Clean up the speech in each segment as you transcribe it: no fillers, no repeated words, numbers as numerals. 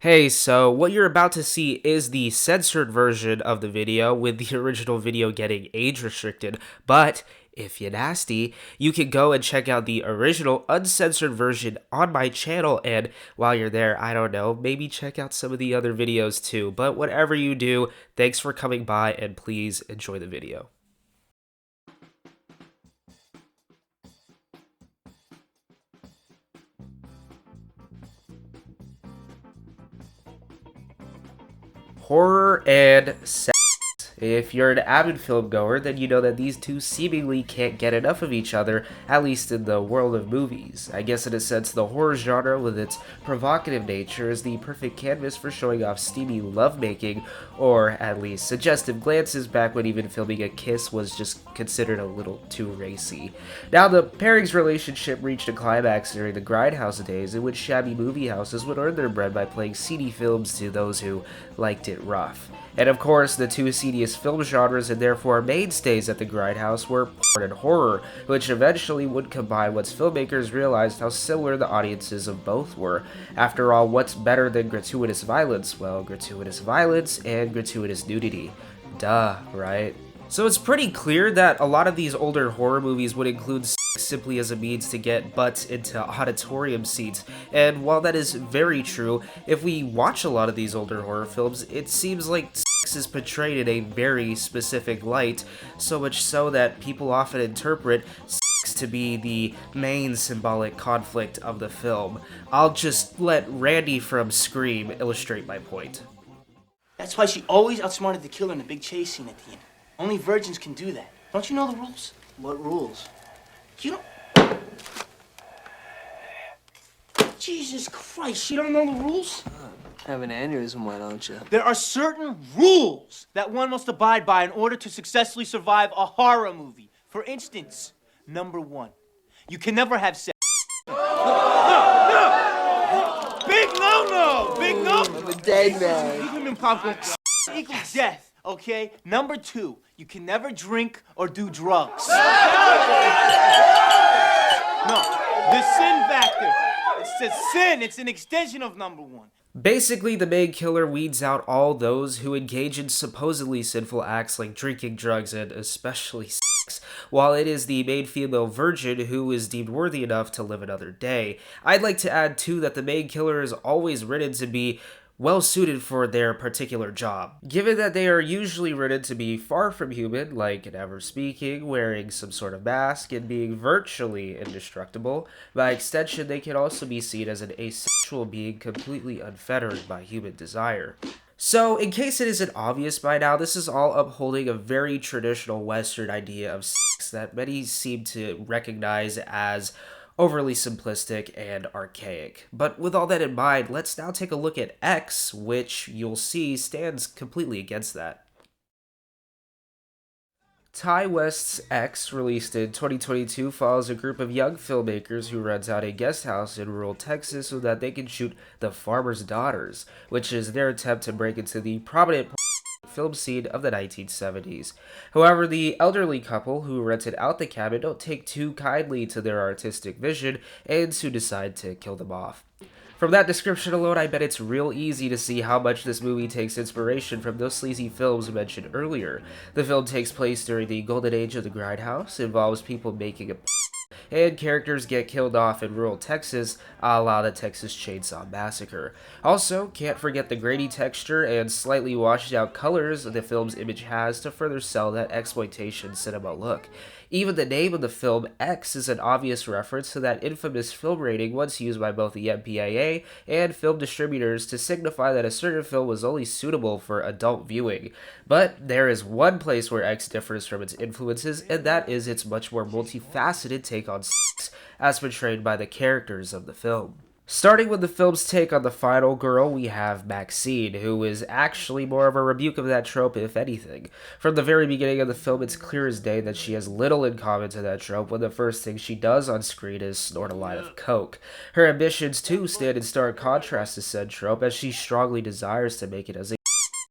Hey, so what you're about to see is the censored version of the video, with the original video getting age restricted, but if you're nasty, you can go and check out the original uncensored version on my channel, and while you're there, I don't know, maybe check out some of the other videos too, but whatever you do, thanks for coming by, and please enjoy the video. Horror and sex. If you're an avid film goer, then you know that these two seemingly can't get enough of each other, at least in the world of movies. I guess in a sense, the horror genre, with its provocative nature, is the perfect canvas for showing off steamy lovemaking, or at least suggestive glances back when even filming a kiss was just considered a little too racy. Now, the pairing's relationship reached a climax during the Grindhouse days, in which shabby movie houses would earn their bread by playing seedy films to those who liked it rough. And of course, the two seediest film genres and therefore mainstays at the Grindhouse were porn and horror, which eventually would combine once filmmakers realized how similar the audiences of both were. After all, what's better than gratuitous violence? Well, gratuitous violence and gratuitous nudity. Duh, right? So it's pretty clear that a lot of these older horror movies would include sex simply as a means to get butts into auditorium seats. And while that is very true, if we watch a lot of these older horror films, it seems like sex is portrayed in a very specific light, so much so that people often interpret sex to be the main symbolic conflict of the film. I'll just let Randy from Scream illustrate my point. That's why she always outsmarted the killer in the big chase scene at the end. Only virgins can do that. Don't you know the rules? What rules? You don't... Jesus Christ, you don't know the rules? Have an aneurysm, why don't you? There are certain rules that one must abide by in order to successfully survive a horror movie. For instance, number one, you can never have sex. No! Big no-no! Big no! I'm a dead man. Even in popcorn, equals death. Okay? Number two, you can never drink or do drugs. No, the sin factor. It's a sin. It's an extension of number one. Basically, the main killer weeds out all those who engage in supposedly sinful acts like drinking, drugs, and especially sex, while it is the main female virgin who is deemed worthy enough to live another day. I'd like to add, too, that the main killer is always written to be well suited for their particular job. Given that they are usually written to be far from human, like never speaking, wearing some sort of mask, and being virtually indestructible, by extension they can also be seen as an asexual being completely unfettered by human desire. So, in case it isn't obvious by now, this is all upholding a very traditional Western idea of sex that many seem to recognize as overly simplistic and archaic. But with all that in mind, let's now take a look at X, which you'll see stands completely against that. Ty West's X, released in 2022, follows a group of young filmmakers who rent out a guest house in rural Texas so that they can shoot The Farmer's Daughters, which is their attempt to break into the prominent film scene of the 1970s. However, the elderly couple who rented out the cabin don't take too kindly to their artistic vision and soon decide to kill them off. From that description alone, I bet it's real easy to see how much this movie takes inspiration from those sleazy films mentioned earlier. The film takes place during the golden age of the Grindhouse, involves people making a and characters get killed off in rural Texas, a la the Texas Chainsaw Massacre. Also, can't forget the grainy texture and slightly washed out colors the film's image has to further sell that exploitation cinema look. Even the name of the film, X, is an obvious reference to that infamous film rating once used by both the MPAA and film distributors to signify that a certain film was only suitable for adult viewing. But there is one place where X differs from its influences, and that is its much more multifaceted take on sex, as portrayed by the characters of the film. Starting with the film's take on the final girl, we have MaXXXine, who is actually more of a rebuke of that trope, if anything. From the very beginning of the film, it's clear as day that she has little in common to that trope when the first thing she does on screen is snort a line of coke. Her ambitions, too, stand in stark contrast to said trope, as she strongly desires to make it as a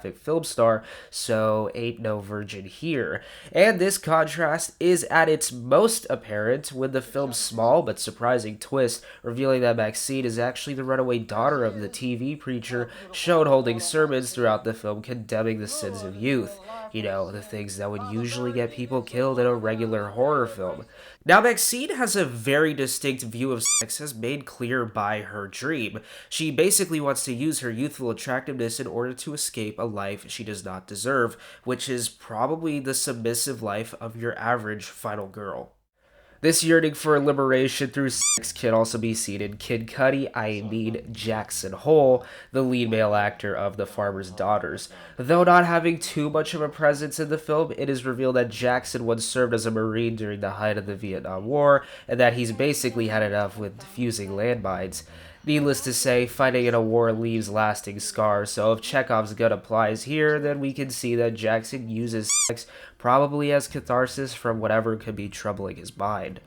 pornographic film star, so ain't no virgin here. And this contrast is at its most apparent with the film's small but surprising twist, revealing that MaXXXine is actually the runaway daughter of the TV preacher shown holding sermons throughout the film condemning the sins of youth. You know, the things that would usually get people killed in a regular horror film. Now, MaXXXine has a very distinct view of sex as made clear by her dream. She basically wants to use her youthful attractiveness in order to escape a life she does not deserve, which is probably the submissive life of your average final girl. This yearning for liberation through sex can also be seen in Kid Cudi, I mean Jackson Hole, the lead male actor of The Farmer's Daughters. Though not having too much of a presence in the film, it is revealed that Jackson once served as a Marine during the height of the Vietnam War, and that he's basically had enough with defusing landmines. Needless to say, fighting in a war leaves lasting scars, so if Chekhov's gun applies here, then we can see that Jackson uses sex probably as catharsis from whatever could be troubling his mind.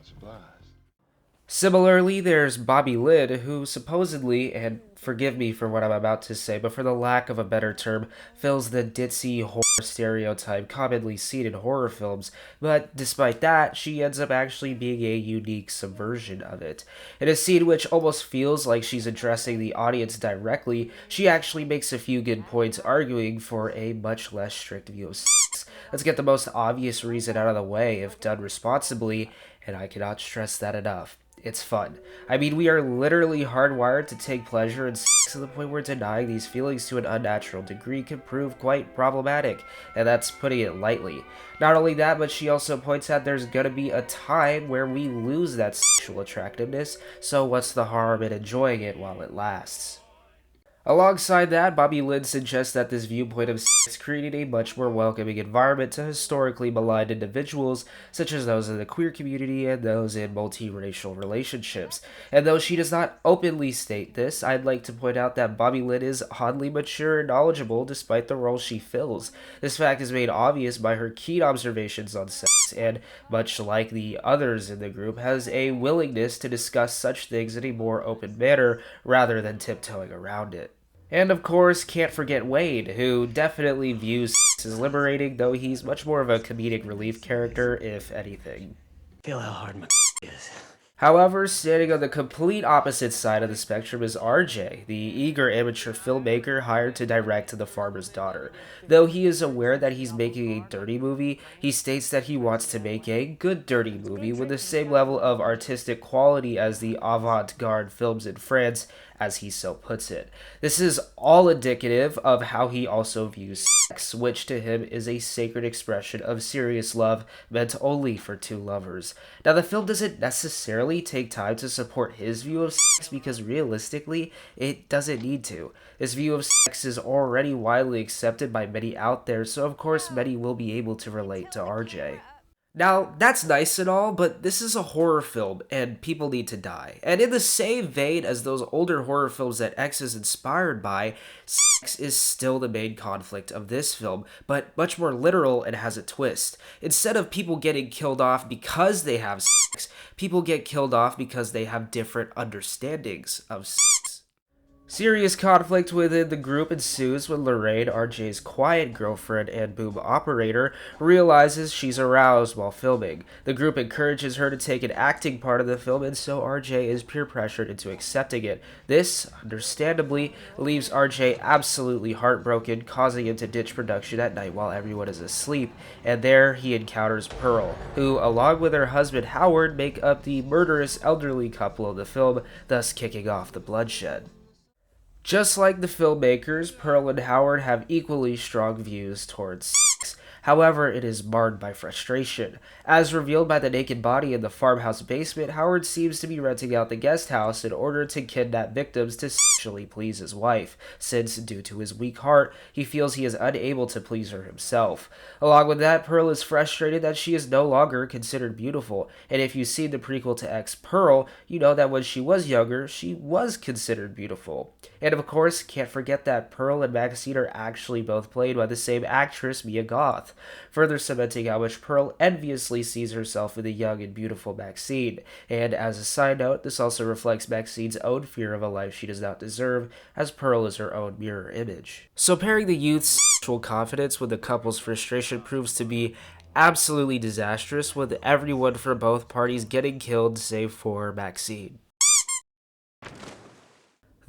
Similarly, there's Bobby Lynn, who supposedly, and forgive me for what I'm about to say, but for the lack of a better term, fills the ditzy horror stereotype commonly seen in horror films, but despite that, she ends up actually being a unique subversion of it. In a scene which almost feels like she's addressing the audience directly, she actually makes a few good points arguing for a much less strict view of sex. Let's get the most obvious reason out of the way if done responsibly, and I cannot stress that enough. It's fun. I mean, we are literally hardwired to take pleasure in sex to the point where denying these feelings to an unnatural degree can prove quite problematic, and that's putting it lightly. Not only that, but she also points out there's gonna be a time where we lose that sexual attractiveness, so what's the harm in enjoying it while it lasts? Alongside that, Bobby Lynn suggests that this viewpoint of sex created a much more welcoming environment to historically maligned individuals, such as those in the queer community and those in multiracial relationships. And though she does not openly state this, I'd like to point out that Bobby Lynn is oddly mature and knowledgeable despite the role she fills. This fact is made obvious by her keen observations on sex, and, much like the others in the group, has a willingness to discuss such things in a more open manner rather than tiptoeing around it. And of course, can't forget Wade, who definitely views sex as liberating, though he's much more of a comedic relief character, if anything. Feel how hard my is. However, standing on the complete opposite side of the spectrum is RJ, the eager amateur filmmaker hired to direct The Farmer's Daughter. Though he is aware that he's making a dirty movie, he states that he wants to make a good dirty movie with the same level of artistic quality as the avant-garde films in France, as he so puts it. This is all indicative of how he also views sex, which to him is a sacred expression of serious love meant only for two lovers. Now, the film doesn't necessarily take time to support his view of sex because realistically, it doesn't need to. This view of sex is already widely accepted by many out there, so of course many will be able to relate to RJ. Now, that's nice and all, but this is a horror film, and people need to die. And in the same vein as those older horror films that X is inspired by, sex is still the main conflict of this film, but much more literal and has a twist. Instead of people getting killed off because they have sex, people get killed off because they have different understandings of sex. Serious conflict within the group ensues when Lorraine, RJ's quiet girlfriend and boom operator, realizes she's aroused while filming. The group encourages her to take an acting part of the film, and so RJ is peer pressured into accepting it. This, understandably, leaves RJ absolutely heartbroken, causing him to ditch production at night while everyone is asleep, and there he encounters Pearl, who, along with her husband Howard, make up the murderous elderly couple of the film, thus kicking off the bloodshed. Just like the filmmakers, Pearl and Howard have equally strong views towards sex. However, it is marred by frustration. As revealed by the naked body in the farmhouse basement, Howard seems to be renting out the guest house in order to kidnap victims to sexually please his wife, since, due to his weak heart, he feels he is unable to please her himself. Along with that, Pearl is frustrated that she is no longer considered beautiful, and if you've seen the prequel to X Pearl, you know that when she was younger, she was considered beautiful. And of course, can't forget that Pearl and MaXXXine are actually both played by the same actress, Mia Goth. further cementing how much Pearl enviously sees herself in the young and beautiful MaXXXine. And as a side note, this also reflects MaXXXine's own fear of a life she does not deserve, as Pearl is her own mirror image. So pairing the youth's sexual confidence with the couple's frustration proves to be absolutely disastrous, with everyone from both parties getting killed save for MaXXXine.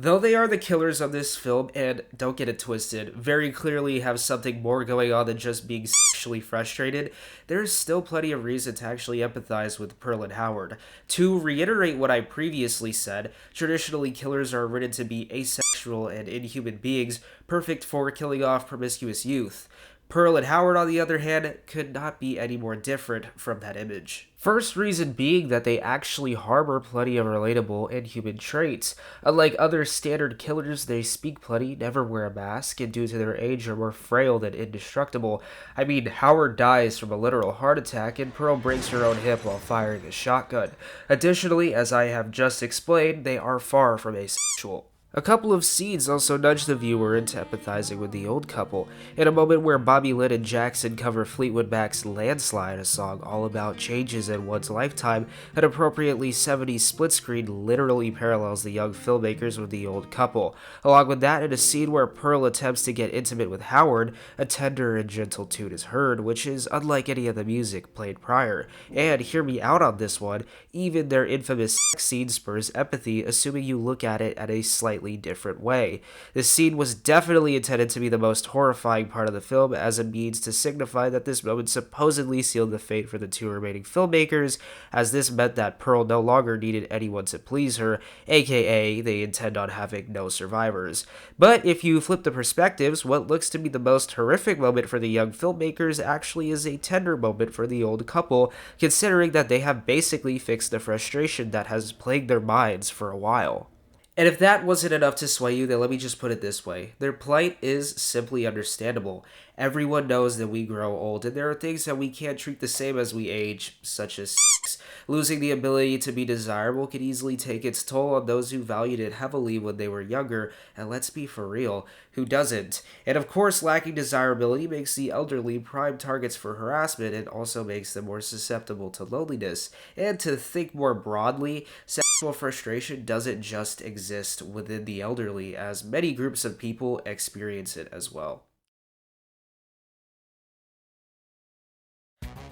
Though they are the killers of this film, and don't get it twisted, very clearly have something more going on than just being sexually frustrated, there is still plenty of reason to actually empathize with Pearl and Howard. To reiterate what I previously said, traditionally killers are written to be asexual and inhuman beings, perfect for killing off promiscuous youth. Pearl and Howard, on the other hand, could not be any more different from that image. First reason being that they actually harbor plenty of relatable and human traits. Unlike other standard killers, they speak plenty, never wear a mask, and due to their age are more frail than indestructible. I mean, Howard dies from a literal heart attack, and Pearl breaks her own hip while firing a shotgun. Additionally, as I have just explained, they are far from asexual. A couple of scenes also nudge the viewer into empathizing with the old couple. In a moment where Bobby Lynn and Jackson cover Fleetwood Mac's Landslide, a song all about changes in one's lifetime, an appropriately 70s split screen literally parallels the young filmmakers with the old couple. Along with that, in a scene where Pearl attempts to get intimate with Howard, a tender and gentle tune is heard, which is unlike any of the music played prior. And hear me out on this one, even their infamous sex scene spurs empathy, assuming you look at it at a slightly different way. This scene was definitely intended to be the most horrifying part of the film, as a means to signify that this moment supposedly sealed the fate for the two remaining filmmakers, as this meant that Pearl no longer needed anyone to please her, aka they intend on having no survivors. But if you flip the perspectives, what looks to be the most horrific moment for the young filmmakers actually is a tender moment for the old couple, considering that they have basically fixed the frustration that has plagued their minds for a while. And if that wasn't enough to sway you, then let me just put it this way. Their plight is simply understandable. Everyone knows that we grow old, and there are things that we can't treat the same as we age, such as sex. Losing the ability to be desirable can easily take its toll on those who valued it heavily when they were younger, and let's be for real, who doesn't? And of course, lacking desirability makes the elderly prime targets for harassment and also makes them more susceptible to loneliness. And to think more broadly, sexual frustration doesn't just exist within the elderly, as many groups of people experience it as well.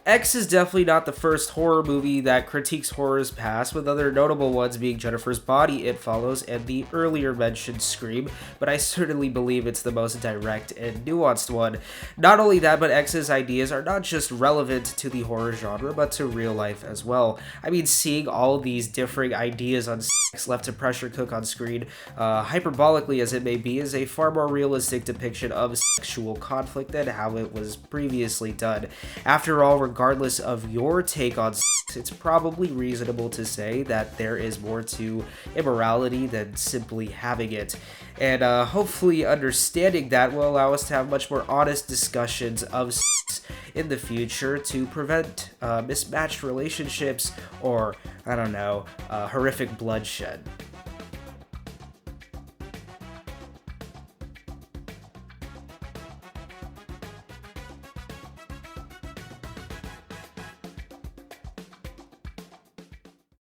X is definitely not the first horror movie that critiques horror's past, with other notable ones being Jennifer's Body, It Follows, and the earlier mentioned Scream, but I certainly believe it's the most direct and nuanced one. Not only that, but X's ideas are not just relevant to the horror genre, but to real life as well. I mean, seeing all these differing ideas on sex left to pressure cook on screen, hyperbolically as it may be, is a far more realistic depiction of sexual conflict than how it was previously done. After all, regardless of your take on sex, it's probably reasonable to say that there is more to immorality than simply having it. And hopefully understanding that will allow us to have much more honest discussions of sex in the future to prevent mismatched relationships or, I don't know, horrific bloodshed.